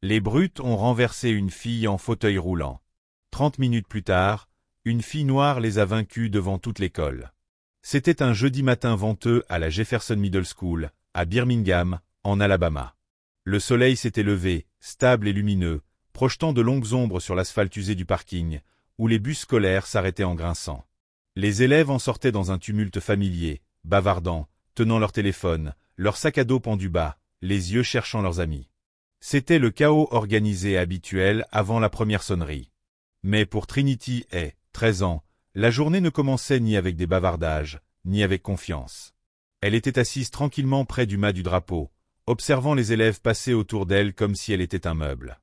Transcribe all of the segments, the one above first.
Les brutes ont renversé une fille en fauteuil roulant. 30 minutes plus tard, une fille noire les a vaincus devant toute l'école. C'était un jeudi matin venteux à la Jefferson Middle School, à Birmingham, en Alabama. Le soleil s'était levé, stable et lumineux, projetant de longues ombres sur l'asphalte usé du parking, où les bus scolaires s'arrêtaient en grinçant. Les élèves en sortaient dans un tumulte familier, bavardant, tenant leur téléphone, leur sac à dos pendu bas, les yeux cherchant leurs amis. C'était le chaos organisé habituel avant la première sonnerie. Mais pour Trinity et 13 ans, la journée ne commençait ni avec des bavardages, ni avec confiance. Elle était assise tranquillement près du mât du drapeau, observant les élèves passer autour d'elle comme si elle était un meuble.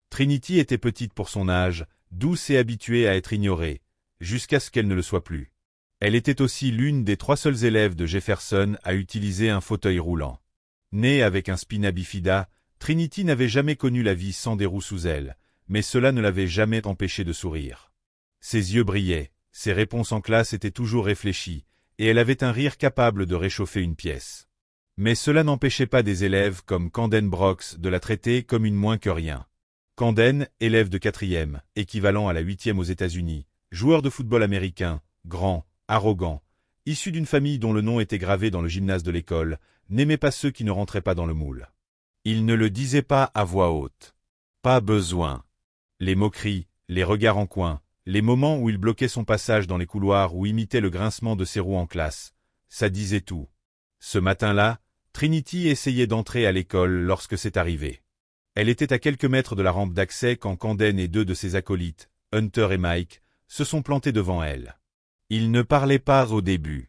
Trinity était petite pour son âge, douce et habituée à être ignorée, jusqu'à ce qu'elle ne le soit plus. Elle était aussi l'une des 3 seuls élèves de Jefferson à utiliser un fauteuil roulant. Née avec un spina bifida, Trinity n'avait jamais connu la vie sans des roues sous elle, mais cela ne l'avait jamais empêchée de sourire. Ses yeux brillaient, ses réponses en classe étaient toujours réfléchies, et elle avait un rire capable de réchauffer une pièce. Mais cela n'empêchait pas des élèves comme Camden Brooks de la traiter comme une moins que rien. Camden, élève de 4e, équivalent à la 8e aux États-Unis, joueur de football américain, grand, arrogant, issu d'une famille dont le nom était gravé dans le gymnase de l'école, n'aimait pas ceux qui ne rentraient pas dans le moule. Il ne le disait pas à voix haute. Pas besoin. Les moqueries, les regards en coin, les moments où il bloquait son passage dans les couloirs ou imitait le grincement de ses roues en classe, ça disait tout. Ce matin-là, Trinity essayait d'entrer à l'école lorsque c'est arrivé. Elle était à quelques mètres de la rampe d'accès quand Camden et 2 de ses acolytes, Hunter et Mike, se sont plantés devant elle. Ils ne parlaient pas au début.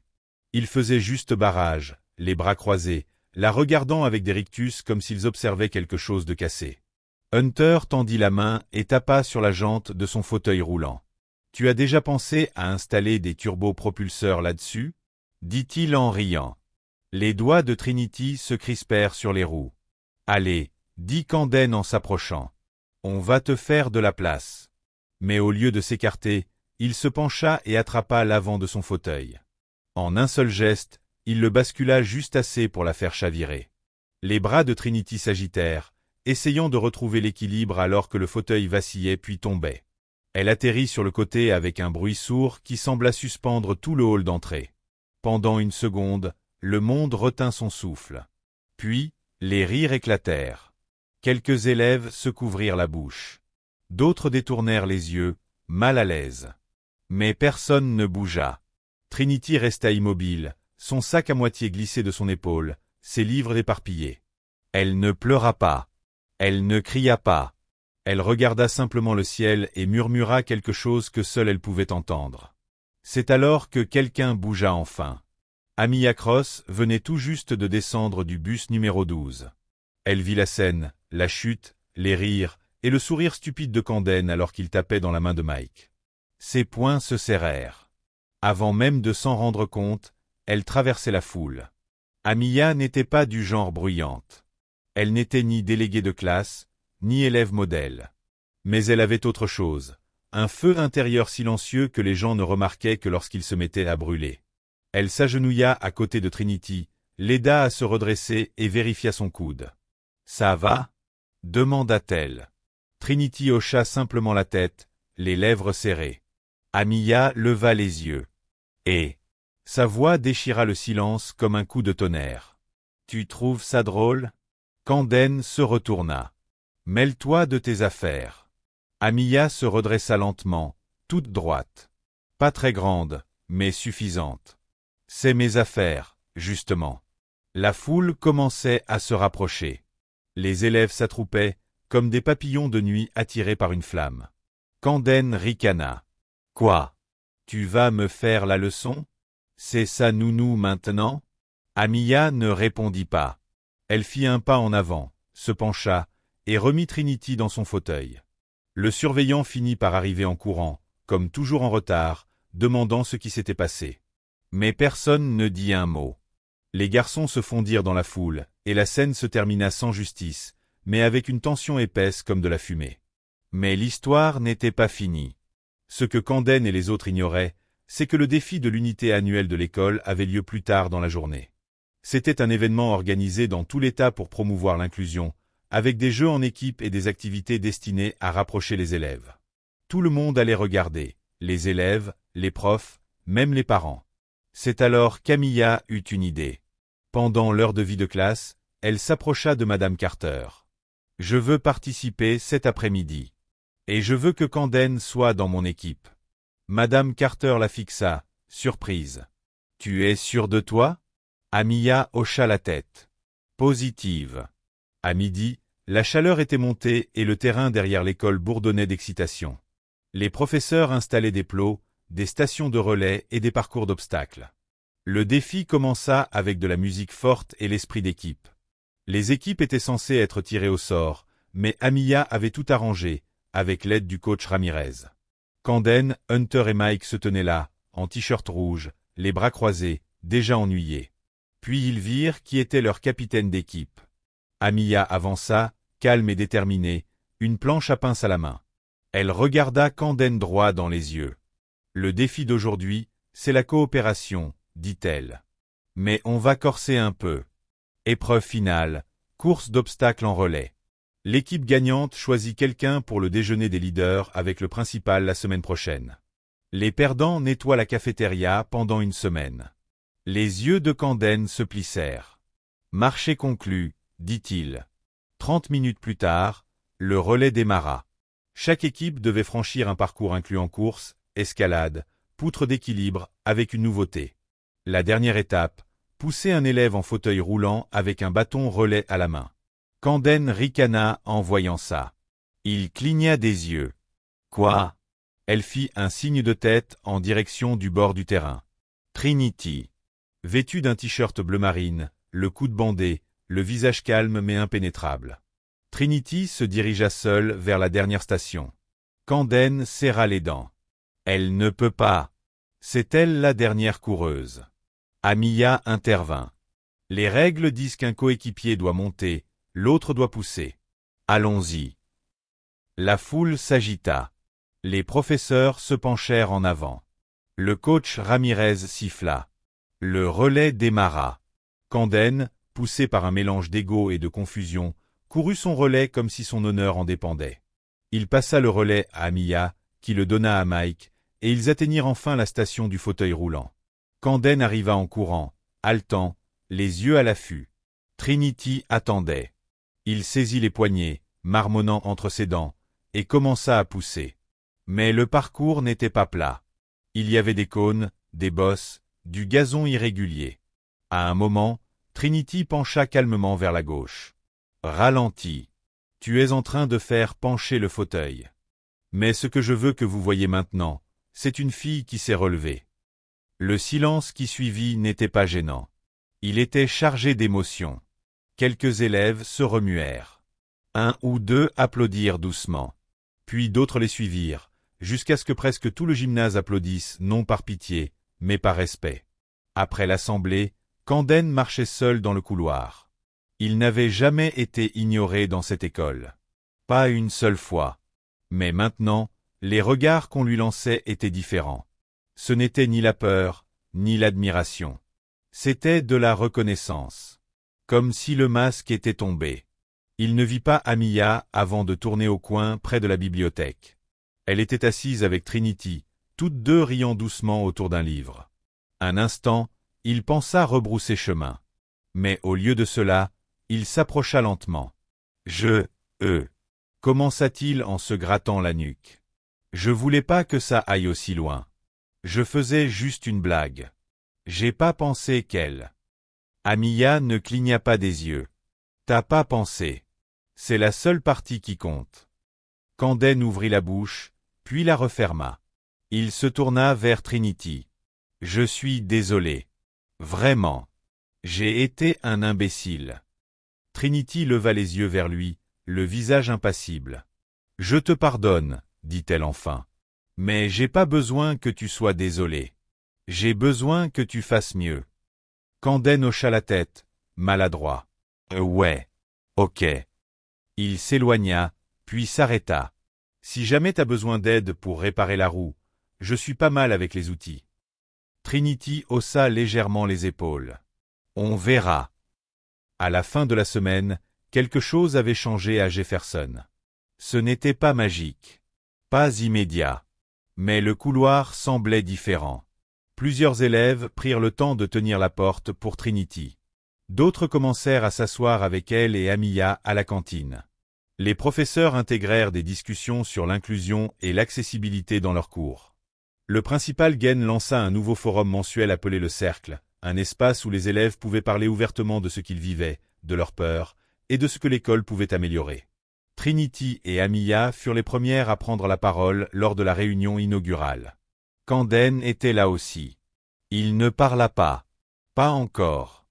Ils faisaient juste barrage, les bras croisés, la regardant avec des rictus comme s'ils observaient quelque chose de cassé. Hunter tendit la main et tapa sur la jante de son fauteuil roulant. « Tu as déjà pensé à installer des turbopropulseurs là-dessus » dit-il en riant. Les doigts de Trinity se crispèrent sur les roues. « Allez, » dit Camden en s'approchant. « On va te faire de la place. » Mais au lieu de s'écarter, il se pencha et attrapa l'avant de son fauteuil. En un seul geste, il le bascula juste assez pour la faire chavirer. Les bras de Trinity s'agitèrent, essayant de retrouver l'équilibre alors que le fauteuil vacillait puis tombait. Elle atterrit sur le côté avec un bruit sourd qui sembla suspendre tout le hall d'entrée. Pendant une seconde, le monde retint son souffle. Puis, les rires éclatèrent. Quelques élèves se couvrirent la bouche. D'autres détournèrent les yeux, mal à l'aise. Mais personne ne bougea. Trinity resta immobile, son sac à moitié glissé de son épaule, ses livres éparpillés. Elle ne pleura pas. Elle ne cria pas. Elle regarda simplement le ciel et murmura quelque chose que seule elle pouvait entendre. C'est alors que quelqu'un bougea enfin. Amia Cross venait tout juste de descendre du bus numéro 12. Elle vit la scène, la chute, les rires, et le sourire stupide de Camden alors qu'il tapait dans la main de Mike. Ses poings se serrèrent. Avant même de s'en rendre compte, elle traversait la foule. Amia n'était pas du genre bruyante. Elle n'était ni déléguée de classe, ni élève modèle. Mais elle avait autre chose, un feu intérieur silencieux que les gens ne remarquaient que lorsqu'il se mettait à brûler. Elle s'agenouilla à côté de Trinity, l'aida à se redresser et vérifia son coude. « Ça va » demanda-t-elle. Trinity hocha simplement la tête, les lèvres serrées. Amia leva les yeux. Et sa voix déchira le silence comme un coup de tonnerre. « Tu trouves ça drôle » Camden se retourna. « Mêle-toi de tes affaires. » Amia se redressa lentement, toute droite. Pas très grande, mais suffisante. « C'est mes affaires, justement. » La foule commençait à se rapprocher. Les élèves s'attroupaient, comme des papillons de nuit attirés par une flamme. Camden ricana. « Quoi? Tu vas me faire la leçon? C'est ça nounou maintenant ?» Amia ne répondit pas. Elle fit un pas en avant, se pencha, et remit Trinity dans son fauteuil. Le surveillant finit par arriver en courant, comme toujours en retard, demandant ce qui s'était passé. Mais personne ne dit un mot. Les garçons se fondirent dans la foule, et la scène se termina sans justice, mais avec une tension épaisse comme de la fumée. Mais l'histoire n'était pas finie. Ce que Camden et les autres ignoraient, c'est que le défi de l'unité annuelle de l'école avait lieu plus tard dans la journée. C'était un événement organisé dans tout l'État pour promouvoir l'inclusion, avec des jeux en équipe et des activités destinées à rapprocher les élèves. Tout le monde allait regarder, les élèves, les profs, même les parents. C'est alors qu'Amia eut une idée. Pendant l'heure de vie de classe, elle s'approcha de Madame Carter. « Je veux participer cet après-midi. Et je veux que Camden soit dans mon équipe. » Madame Carter la fixa, surprise. « Tu es sûre de toi ?» Amia hocha la tête. Positive. À midi, la chaleur était montée et le terrain derrière l'école bourdonnait d'excitation. Les professeurs installaient des plots, des stations de relais et des parcours d'obstacles. Le défi commença avec de la musique forte et l'esprit d'équipe. Les équipes étaient censées être tirées au sort, mais Amia avait tout arrangé, avec l'aide du coach Ramirez. Camden, Hunter et Mike se tenaient là, en t-shirt rouge, les bras croisés, déjà ennuyés. Puis ils virent qui était leur capitaine d'équipe. Amia avança, calme et déterminée, une planche à pince à la main. Elle regarda Camden droit dans les yeux. « Le défi d'aujourd'hui, c'est la coopération, dit-elle. Mais on va corser un peu. Épreuve finale, course d'obstacles en relais. L'équipe gagnante choisit quelqu'un pour le déjeuner des leaders avec le principal la semaine prochaine. Les perdants nettoient la cafétéria pendant une semaine. » Les yeux de Camden se plissèrent. « Marché conclu, dit-il. 30 minutes plus tard, le relais démarra. Chaque équipe devait franchir un parcours incluant course, escalade, poutre d'équilibre, avec une nouveauté. La dernière étape, pousser un élève en fauteuil roulant avec un bâton relais à la main. Camden ricana en voyant ça. Il cligna des yeux. « Quoi ?» Elle fit un signe de tête en direction du bord du terrain. Trinity. Vêtue d'un t-shirt bleu marine, le coude bandé, le visage calme mais impénétrable. Trinity se dirigea seule vers la dernière station. Camden serra les dents. Elle ne peut pas. C'est elle la dernière coureuse. Amia intervint. Les règles disent qu'un coéquipier doit monter, l'autre doit pousser. Allons-y. La foule s'agita. Les professeurs se penchèrent en avant. Le coach Ramirez siffla. Le relais démarra. Camden, poussé par un mélange d'ego et de confusion, courut son relais comme si son honneur en dépendait. Il passa le relais à Amia, qui le donna à Mike, et ils atteignirent enfin la station du fauteuil roulant. Camden arriva en courant, haletant, les yeux à l'affût. Trinity attendait. Il saisit les poignets, marmonnant entre ses dents, et commença à pousser. Mais le parcours n'était pas plat. Il y avait des cônes, des bosses, du gazon irrégulier. À un moment, Trinity pencha calmement vers la gauche. Ralentis. Tu es en train de faire pencher le fauteuil. Mais ce que je veux que vous voyez maintenant, c'est une fille qui s'est relevée. Le silence qui suivit n'était pas gênant. Il était chargé d'émotion. Quelques élèves se remuèrent. Un ou deux applaudirent doucement. Puis d'autres les suivirent, jusqu'à ce que presque tout le gymnase applaudisse, non par pitié, mais par respect. Après l'assemblée, Camden marchait seul dans le couloir. Il n'avait jamais été ignoré dans cette école. Pas une seule fois. Mais maintenant, les regards qu'on lui lançait étaient différents. Ce n'était ni la peur, ni l'admiration. C'était de la reconnaissance. Comme si le masque était tombé. Il ne vit pas Amia avant de tourner au coin près de la bibliothèque. Elle était assise avec Trinity, toutes deux riant doucement autour d'un livre. Un instant, il pensa rebrousser chemin. Mais au lieu de cela, il s'approcha lentement. Commença-t-il en se grattant la nuque. Je voulais pas que ça aille aussi loin. Je faisais juste une blague. J'ai pas pensé qu'elle. Amia ne cligna pas des yeux. T'as pas pensé. C'est la seule partie qui compte. Camden ouvrit la bouche, puis la referma. Il se tourna vers Trinity. Je suis désolé. Vraiment. J'ai été un imbécile. Trinity leva les yeux vers lui, le visage impassible. Je te pardonne, dit-elle enfin. Mais j'ai pas besoin que tu sois désolé. J'ai besoin que tu fasses mieux. Camden hocha la tête, maladroit. Ouais. Ok. Il s'éloigna, puis s'arrêta. Si jamais t'as besoin d'aide pour réparer la roue, je suis pas mal avec les outils. Trinity haussa légèrement les épaules. On verra. À la fin de la semaine, Quelque chose avait changé à Jefferson. Ce n'était pas magique. Pas immédiat. Mais le couloir semblait différent. Plusieurs élèves prirent le temps de tenir la porte pour Trinity. D'autres commencèrent à s'asseoir avec elle et Amiya à la cantine. Les professeurs intégrèrent des discussions sur l'inclusion et l'accessibilité dans leurs cours. Le principal Gen lança un nouveau forum mensuel appelé le Cercle, un espace où les élèves pouvaient parler ouvertement de ce qu'ils vivaient, de leurs peurs, et de ce que l'école pouvait améliorer. Trinity et Amiya furent les premières à prendre la parole lors de la réunion inaugurale. Camden était là aussi. Il ne parla pas. Pas encore.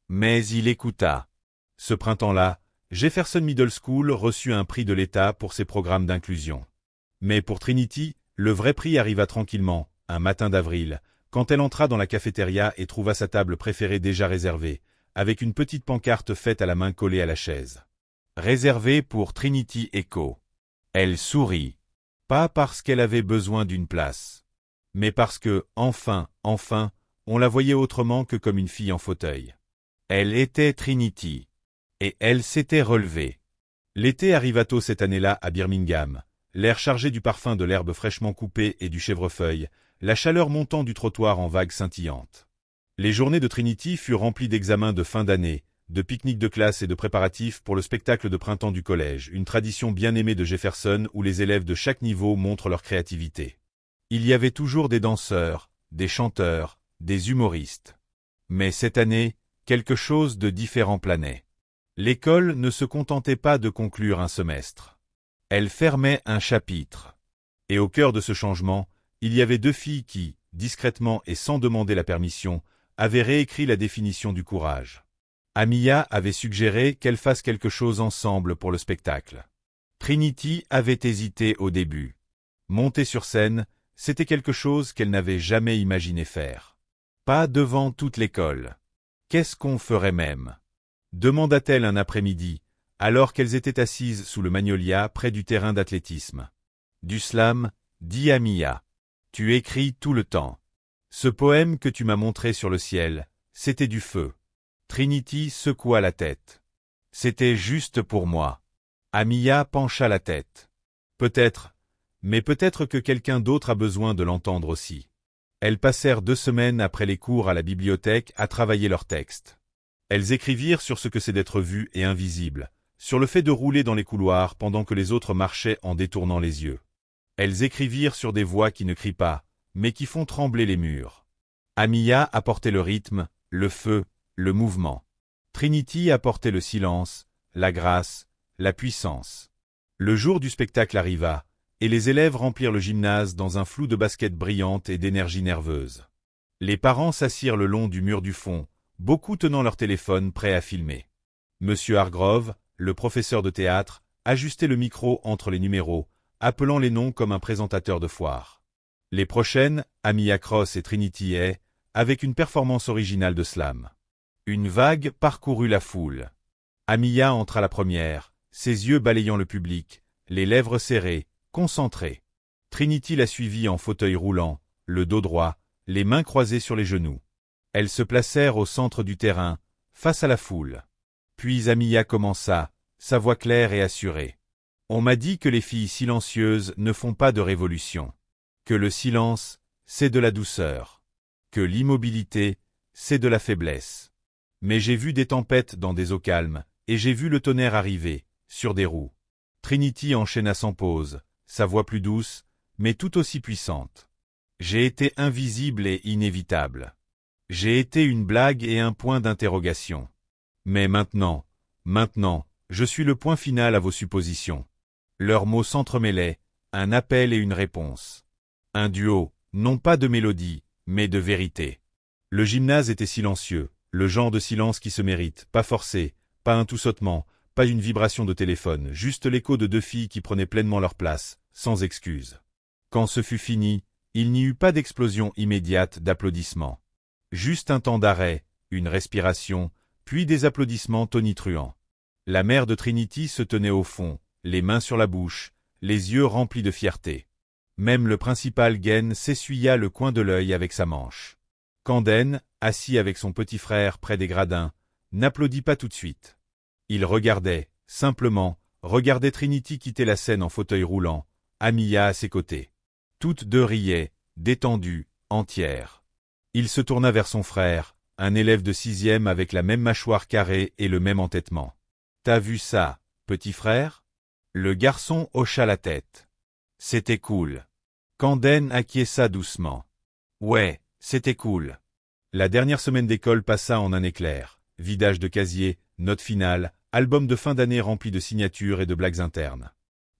Mais il écouta. Ce printemps-là, Jefferson Middle School reçut un prix de l'État pour ses programmes d'inclusion. Mais pour Trinity, le vrai prix arriva tranquillement, un matin d'avril, quand elle entra dans la cafétéria et trouva sa table préférée déjà réservée, avec une petite pancarte faite à la main collée à la chaise. Réservée pour Trinity Echo. Elle sourit. Pas parce qu'elle avait besoin d'une place, mais parce que, enfin, on la voyait autrement que comme une fille en fauteuil. Elle était Trinity. Et elle s'était relevée. L'été arriva tôt cette année-là à Birmingham, l'air chargé du parfum de l'herbe fraîchement coupée et du chèvrefeuille, la chaleur montant du trottoir en vagues scintillantes. Les journées de Trinity furent remplies d'examens de fin d'année, de pique-niques de classe et de préparatifs pour le spectacle de printemps du collège, une tradition bien aimée de Jefferson où les élèves de chaque niveau montrent leur créativité. Il y avait toujours des danseurs, des chanteurs, des humoristes. Mais cette année, quelque chose de différent planait. L'école ne se contentait pas de conclure un semestre. Elle fermait un chapitre. Et au cœur de ce changement, il y avait deux filles qui, discrètement et sans demander la permission, avaient réécrit la définition du courage. Amiya avait suggéré qu'elles fassent quelque chose ensemble pour le spectacle. Trinity avait hésité au début. Monter sur scène, c'était quelque chose qu'elle n'avait jamais imaginé faire. Pas devant toute l'école. Qu'est-ce qu'on ferait même ? Demanda-t-elle un après-midi, alors qu'elles étaient assises sous le magnolia près du terrain d'athlétisme. Du slam, dit Amiya. Tu écris tout le temps. Ce poème que tu m'as montré sur le ciel, c'était du feu. Trinity secoua la tête. C'était juste pour moi. Amiya pencha la tête. Peut-être, mais peut-être que quelqu'un d'autre a besoin de l'entendre aussi. Elles passèrent 2 semaines après les cours à la bibliothèque à travailler leurs textes. Elles écrivirent sur ce que c'est d'être vu et invisible, sur le fait de rouler dans les couloirs pendant que les autres marchaient en détournant les yeux. Elles écrivirent sur des voix qui ne crient pas, mais qui font trembler les murs. Amiya apportait le rythme, le feu, le mouvement. Trinity apportait le silence, la grâce, la puissance. Le jour du spectacle arriva, et les élèves remplirent le gymnase dans un flou de baskets brillantes et d'énergie nerveuse. Les parents s'assirent le long du mur du fond, beaucoup tenant leur téléphone prêts à filmer. Monsieur Hargrove, le professeur de théâtre, ajustait le micro entre les numéros, appelant les noms comme un présentateur de foire. Les prochaines, Amiya Cross et Trinity Hay, avec une performance originale de slam. Une vague parcourut la foule. Amiya entra la première, ses yeux balayant le public, les lèvres serrées, concentrée. Trinity la suivit en fauteuil roulant, le dos droit, les mains croisées sur les genoux. Elles se placèrent au centre du terrain, face à la foule. Puis Amiya commença, sa voix claire et assurée. On m'a dit que les filles silencieuses ne font pas de révolution. Que le silence, c'est de la douceur. Que l'immobilité, c'est de la faiblesse. Mais j'ai vu des tempêtes dans des eaux calmes, et j'ai vu le tonnerre arriver, sur des roues. Trinity enchaîna sans pause, sa voix plus douce, mais tout aussi puissante. J'ai été invisible et inévitable. J'ai été une blague et un point d'interrogation. Mais maintenant, je suis le point final à vos suppositions. Leurs mots s'entremêlaient, un appel et une réponse. Un duo, non pas de mélodie, mais de vérité. Le gymnase était silencieux, le genre de silence qui se mérite, pas forcé, pas un tout-sautement, pas une vibration de téléphone, juste l'écho de 2 filles qui prenaient pleinement leur place, sans excuse. Quand ce fut fini, il n'y eut pas d'explosion immédiate d'applaudissements. Juste un temps d'arrêt, une respiration, puis des applaudissements tonitruants. La mère de Trinity se tenait au fond, les mains sur la bouche, les yeux remplis de fierté. Même le principal Gen s'essuya le coin de l'œil avec sa manche. Camden, assis avec son petit frère près des gradins, n'applaudit pas tout de suite. Il regardait, Simplement, regardait Trinity quitter la scène en fauteuil roulant, Amiya à ses côtés. Toutes deux riaient, détendues, entières. Il se tourna vers son frère, un élève de 6e avec la même mâchoire carrée et le même entêtement. « T'as vu ça, petit frère ?» Le garçon hocha la tête. C'était cool. Camden acquiesça doucement. Ouais, c'était cool. La dernière semaine d'école passa en un éclair. Vidage de casier, notes finales, album de fin d'année rempli de signatures et de blagues internes.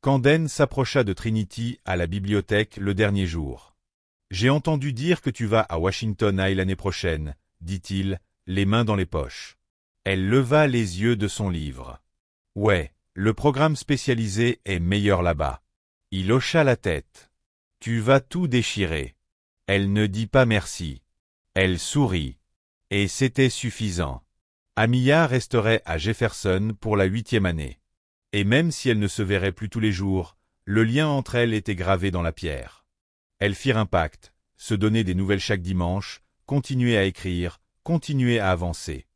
Camden s'approcha de Trinity à la bibliothèque le dernier jour. « J'ai entendu dire que tu vas à Washington High l'année prochaine, » dit-il, les mains dans les poches. Elle leva les yeux de son livre. « Ouais, le programme spécialisé est meilleur là-bas. » Il hocha la tête. « Tu vas tout déchirer. » Elle ne dit pas merci. Elle sourit. Et c'était suffisant. Amiya resterait à Jefferson pour la 8e année. Et même si elles ne se verraient plus tous les jours, le lien entre elles était gravé dans la pierre. Elles firent un pacte, se donner des nouvelles chaque dimanche, continuer à écrire, continuer à avancer.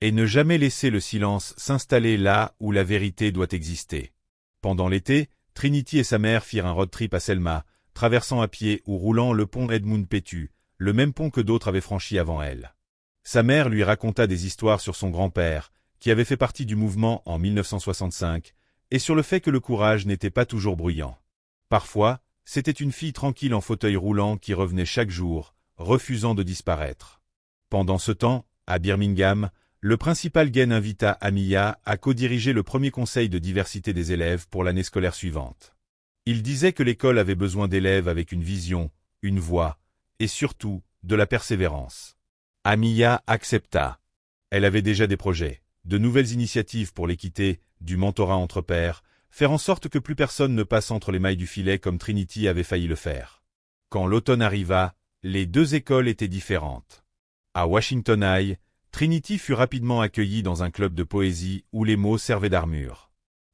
Et ne jamais laisser le silence s'installer là où la vérité doit exister. Pendant l'été, Trinity et sa mère firent un road trip à Selma, traversant à pied ou roulant le pont Edmund Pettus, le même pont que d'autres avaient franchi avant elle. Sa mère lui raconta des histoires sur son grand-père, qui avait fait partie du mouvement en 1965, et sur le fait que le courage n'était pas toujours bruyant. Parfois, c'était une fille tranquille en fauteuil roulant qui revenait chaque jour, refusant de disparaître. Pendant ce temps, à Birmingham, le principal Gaines invita Amiya à co-diriger le premier conseil de diversité des élèves pour l'année scolaire suivante. Il disait que l'école avait besoin d'élèves avec une vision, une voix, et surtout, de la persévérance. Amiya accepta. Elle avait déjà des projets, de nouvelles initiatives pour l'équité, du mentorat entre pairs, faire en sorte que plus personne ne passe entre les mailles du filet comme Trinity avait failli le faire. Quand l'automne arriva, les deux écoles étaient différentes. À Washington High, Trinity fut rapidement accueillie dans un club de poésie où les mots servaient d'armure.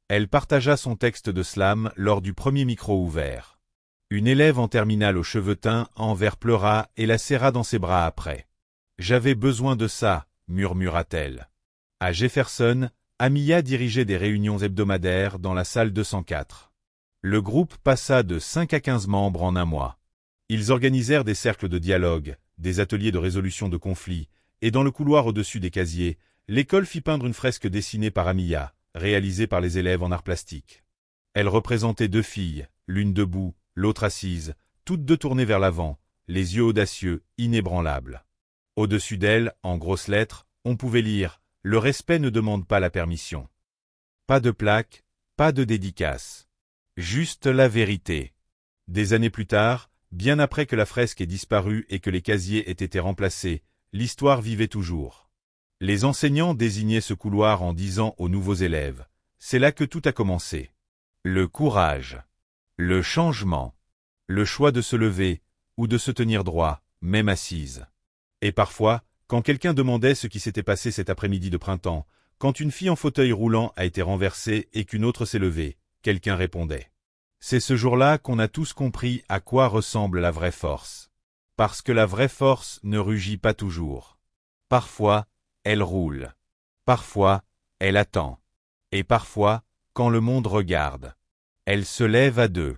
Elle partagea son texte de slam lors du premier micro ouvert. Une élève en terminale aux cheveux teints en vert pleura et la serra dans ses bras après. « J'avais besoin de ça », murmura-t-elle. À Jefferson, Amiya dirigeait des réunions hebdomadaires dans la salle 204. Le groupe passa de 5 à 15 membres en un mois. Ils organisèrent des cercles de dialogue, des ateliers de résolution de conflits, et dans le couloir au-dessus des casiers, l'école fit peindre une fresque dessinée par Amiya, réalisée par les élèves en arts plastiques. Elle représentait deux filles, l'une debout, l'autre assise, toutes deux tournées vers l'avant, les yeux audacieux, inébranlables. Au-dessus d'elles, en grosses lettres, on pouvait lire « Le respect ne demande pas la permission ». Pas de plaque, pas de dédicace. Juste la vérité. Des années plus tard, bien après que la fresque ait disparu et que les casiers aient été remplacés, l'histoire vivait toujours. Les enseignants désignaient ce couloir en disant aux nouveaux élèves « C'est là que tout a commencé ». Le courage. Le changement. Le choix de se lever, ou de se tenir droit, même assise. Et parfois, quand quelqu'un demandait ce qui s'était passé cet après-midi de printemps, quand une fille en fauteuil roulant a été renversée et qu'une autre s'est levée, quelqu'un répondait. C'est ce jour-là qu'on a tous compris à quoi ressemble la vraie force. Parce que la vraie force ne rugit pas toujours. Parfois, elle roule. Parfois, elle attend. Et parfois, quand le monde regarde, elle se lève à deux.